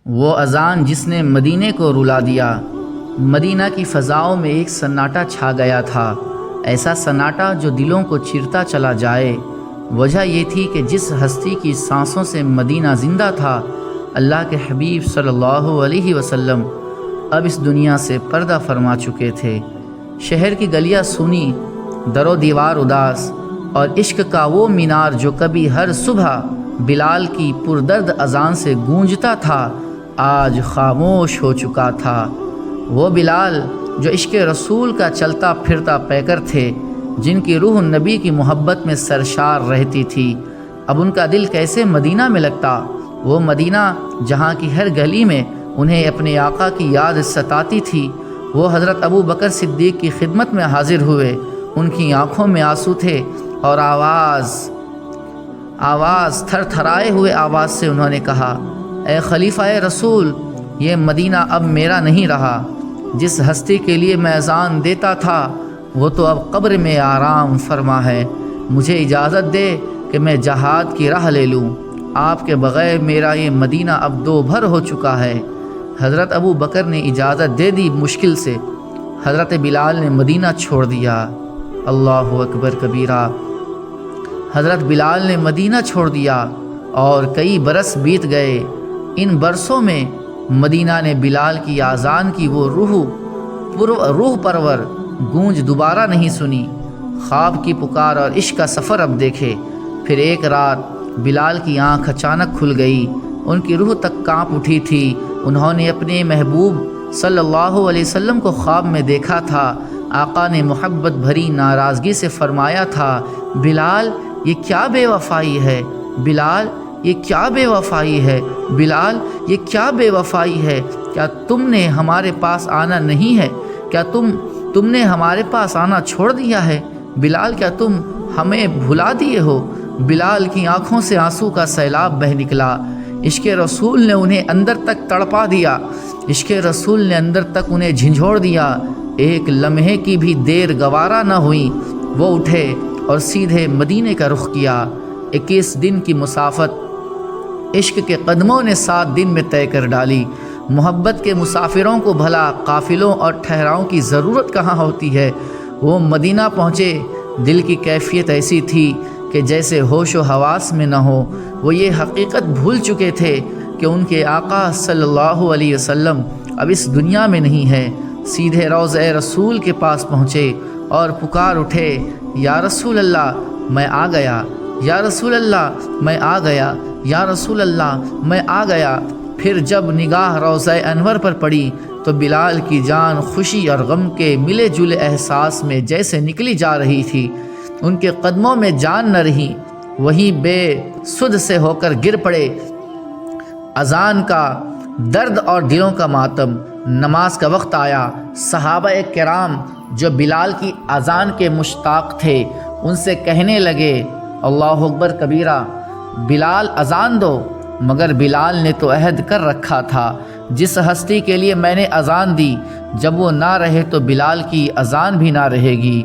وہ اذان جس نے مدینے کو رلا دیا۔ مدینہ کی فضاؤں میں ایک سناٹا چھا گیا تھا، ایسا سناٹا جو دلوں کو چیرتا چلا جائے۔ وجہ یہ تھی کہ جس ہستی کی سانسوں سے مدینہ زندہ تھا، اللہ کے حبیب صلی اللہ علیہ وسلم اب اس دنیا سے پردہ فرما چکے تھے۔ شہر کی گلیاں سونی، در و دیوار اداس، اور عشق کا وہ مینار جو کبھی ہر صبح بلال کی پردرد اذان سے گونجتا تھا، آج خاموش ہو چکا تھا۔ وہ بلال جو عشق رسول کا چلتا پھرتا پیکر تھے، جن کی روح نبی کی محبت میں سرشار رہتی تھی، اب ان کا دل کیسے مدینہ میں لگتا؟ وہ مدینہ جہاں کی ہر گلی میں انہیں اپنے آقا کی یاد ستاتی تھی۔ وہ حضرت ابو بکر صدیق کی خدمت میں حاضر ہوئے، ان کی آنکھوں میں آنسو تھے، اور آواز تھر تھرائے ہوئے آواز سے انہوں نے کہا، اے خلیفہ رسول، یہ مدینہ اب میرا نہیں رہا۔ جس ہستی کے لیے میں اذان دیتا تھا، وہ تو اب قبر میں آرام فرما ہے۔ مجھے اجازت دے کہ میں جہاد کی راہ لے لوں۔ آپ کے بغیر میرا یہ مدینہ اب دو بھر ہو چکا ہے۔ حضرت ابو بکر نے اجازت دے دی مشکل سے۔ حضرت بلال نے مدینہ چھوڑ دیا۔ اللہ اکبر کبیرہ۔ حضرت بلال نے مدینہ چھوڑ دیا اور کئی برس بیت گئے۔ ان برسوں میں مدینہ نے بلال کی اذان کی وہ روح پرور گونج دوبارہ نہیں سنی۔ خواب کی پکار اور عشق کا سفر اب دیکھے۔ پھر ایک رات بلال کی آنکھ اچانک کھل گئی، ان کی روح تک کانپ اٹھی تھی۔ انہوں نے اپنے محبوب صلی اللہ علیہ وسلم کو خواب میں دیکھا تھا۔ آقا نے محبت بھری ناراضگی سے فرمایا تھا، بلال یہ کیا بے وفائی ہے؟ بلال یہ کیا بے وفائی ہے؟ بلال یہ کیا بے وفائی ہے؟ کیا تم نے ہمارے پاس آنا نہیں ہے؟ کیا تم نے ہمارے پاس آنا چھوڑ دیا ہے؟ بلال کیا تم ہمیں بھلا دیے ہو؟ بلال کی آنکھوں سے آنسو کا سیلاب بہہ نکلا۔ عشق رسول نے انہیں اندر تک تڑپا دیا، عشق رسول نے اندر تک انہیں جھنجھوڑ دیا۔ ایک لمحے کی بھی دیر گوارا نہ ہوئی، وہ اٹھے اور سیدھے مدینے کا رخ کیا۔ 21 دن کی مسافت عشق کے قدموں نے 7 دن میں طے کر ڈالی۔ محبت کے مسافروں کو بھلا قافلوں اور ٹھہراؤں کی ضرورت کہاں ہوتی ہے؟ وہ مدینہ پہنچے، دل کی کیفیت ایسی تھی کہ جیسے ہوش و حواس میں نہ ہو۔ وہ یہ حقیقت بھول چکے تھے کہ ان کے آقا صلی اللہ علیہ وسلم اب اس دنیا میں نہیں ہے۔ سیدھے روضہ رسول کے پاس پہنچے اور پکار اٹھے، یا رسول اللہ میں آ گیا، یا رسول اللہ میں آ گیا، یا رسول اللہ میں آ گیا۔ پھر جب نگاہ روضہ انور پر پڑی تو بلال کی جان خوشی اور غم کے ملے جلے احساس میں جیسے نکلی جا رہی تھی۔ ان کے قدموں میں جان نہ رہی، وہی بے سدھ سے ہو کر گر پڑے۔ اذان کا درد اور دلوں کا ماتم۔ نماز کا وقت آیا۔ صحابہ کرام جو بلال کی اذان کے مشتاق تھے، ان سے کہنے لگے، اللہ اکبر کبیرہ، بلال اذان دو۔ مگر بلال نے تو عہد کر رکھا تھا، جس ہستی کے لیے میں نے اذان دی، جب وہ نہ رہے تو بلال کی اذان بھی نہ رہے گی۔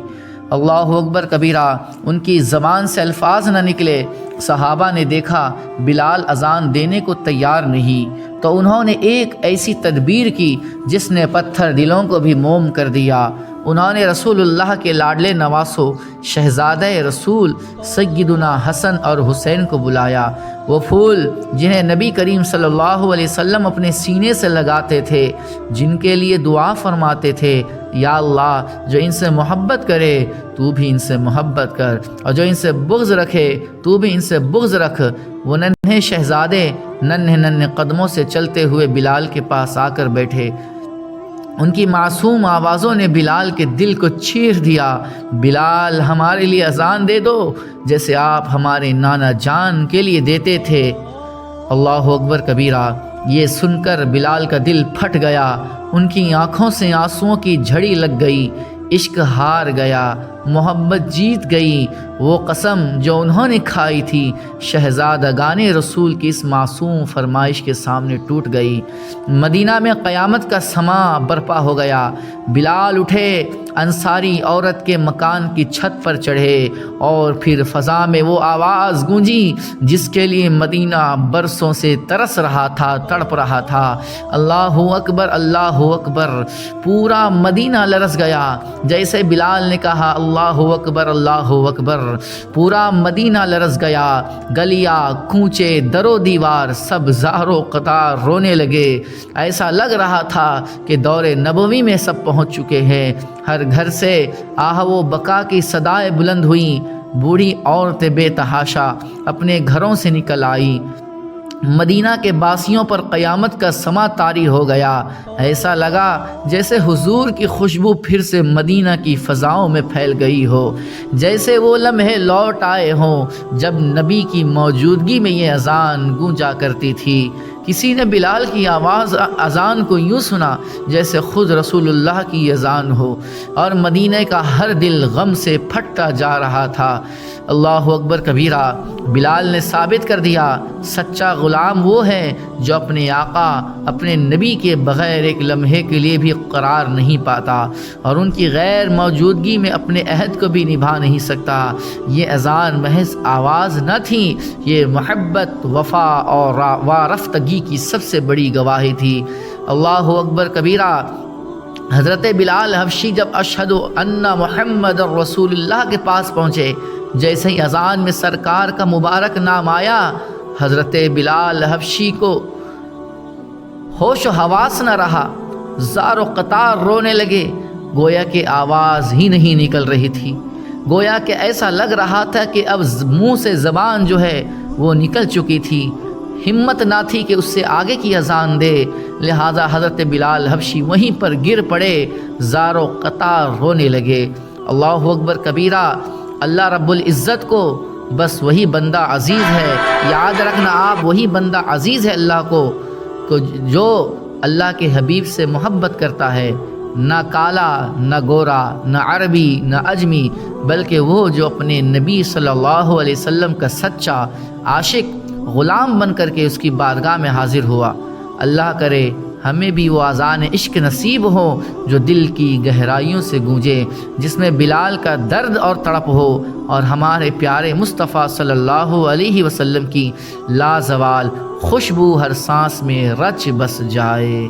اللہ اکبر کبیرہ۔ ان کی زبان سے الفاظ نہ نکلے۔ صحابہ نے دیکھا بلال اذان دینے کو تیار نہیں، تو انہوں نے ایک ایسی تدبیر کی جس نے پتھر دلوں کو بھی موم کر دیا۔ انہوں نے رسول اللہ کے لاڈلے نواسو شہزادہ رسول سیدنا حسن اور حسین کو بلایا۔ وہ پھول جنہیں نبی کریم صلی اللہ علیہ وسلم اپنے سینے سے لگاتے تھے، جن کے لیے دعا فرماتے تھے، یا اللہ جو ان سے محبت کرے تو بھی ان سے محبت کر، اور جو ان سے بغض رکھے تو بھی ان سے بغض رکھ۔ وہ ننھے شہزادے ننھے قدموں سے چلتے ہوئے بلال کے پاس آ کر بیٹھے۔ ان کی معصوم آوازوں نے بلال کے دل کو چیر دیا۔ بلال ہمارے لیے اذان دے دو، جیسے آپ ہمارے نانا جان کے لیے دیتے تھے۔ اللہ اکبر کبیرہ۔ یہ سن کر بلال کا دل پھٹ گیا، ان کی آنکھوں سے آنسوؤں کی جھڑی لگ گئی، عشق ہار گیا، محبت جیت گئی وہ قسم جو انہوں نے کھائی تھی۔ شہزادگان رسول کی اس معصوم فرمائش کے سامنے ٹوٹ گئی۔ مدینہ میں قیامت کا سما برپا ہو گیا۔ بلال اٹھے، انصاری عورت کے مکان کی چھت پر چڑھے اور پھر فضا میں وہ آواز گونجی جس کے لیے مدینہ برسوں سے ترس رہا تھا، تڑپ رہا تھا۔ اللہ اکبر، اللہ اکبر۔ پورا مدینہ لرز گیا۔ جیسے بلال نے کہا اللہ اکبر، اللہ اکبر، پورا مدینہ لرز گیا۔ گلیاں، کوچے، در و دیوار سب زار و قطار رونے لگے۔ ایسا لگ رہا تھا کہ دور نبوی میں سب پہنچ چکے ہیں۔ ہر گھر سے آہ و بکا کی صدائیں بلند ہوئیں۔ بوڑھی عورتیں بے تحاشا اپنے گھروں سے نکل آئی۔ مدینہ کے باسیوں پر قیامت کا سما طاری ہو گیا۔ ایسا لگا جیسے حضور کی خوشبو پھر سے مدینہ کی فضاؤں میں پھیل گئی ہو، جیسے وہ لمحے لوٹ آئے ہوں جب نبی کی موجودگی میں یہ اذان گونجا کرتی تھی۔ کسی نے بلال کی اذان کو یوں سنا جیسے خود رسول اللہ کی اذان ہو، اور مدینہ کا ہر دل غم سے پھٹتا جا رہا تھا۔ اللہ اکبر کبیرہ۔ بلال نے ثابت کر دیا سچا غلام وہ ہے جو اپنے آقا، اپنے نبی کے بغیر ایک لمحے کے لیے بھی قرار نہیں پاتا اور ان کی غیر موجودگی میں اپنے عہد کو بھی نبھا نہیں سکتا۔ یہ اذان محض آواز نہ تھی، یہ محبت، وفا اور وارفتگی کی سب سے بڑی گواہی تھی۔ اللہ اکبر کبیرہ۔ حضرت بلال حبشی جب اشہد ان محمد رسول اللہ کے پاس پہنچے، جیسے ہی اذان میں سرکار کا مبارک نام آیا، حضرت بلال حبشی کو ہوش و حواس نہ رہا، زار و قطار رونے لگے، گویا کہ آواز ہی نہیں نکل رہی تھی۔ گویا کہ ایسا لگ رہا تھا کہ اب منہ سے زبان جو ہے وہ نکل چکی تھی، ہمت نہ تھی کہ اس سے آگے کی اذان دے۔ لہذا حضرت بلال حبشی وہیں پر گر پڑے، زار و قطار رونے لگے۔ اللہ اکبر کبیرہ۔ اللہ رب العزت کو بس وہی بندہ عزیز ہے، یاد رکھنا آپ، وہی بندہ عزیز ہے اللہ کو جو اللہ کے حبیب سے محبت کرتا ہے، نہ کالا، نہ گورا، نہ عربی، نہ اجمی، بلکہ وہ جو اپنے نبی صلی اللہ علیہ وسلم کا سچا عاشق غلام بن کر کے اس کی بارگاہ میں حاضر ہوا۔ اللہ کرے ہمیں بھی وہ اذان عشق نصیب ہو جو دل کی گہرائیوں سے گونجے، جس میں بلال کا درد اور تڑپ ہو اور ہمارے پیارے مصطفیٰ صلی اللہ علیہ وسلم کی لازوال خوشبو ہر سانس میں رچ بس جائے۔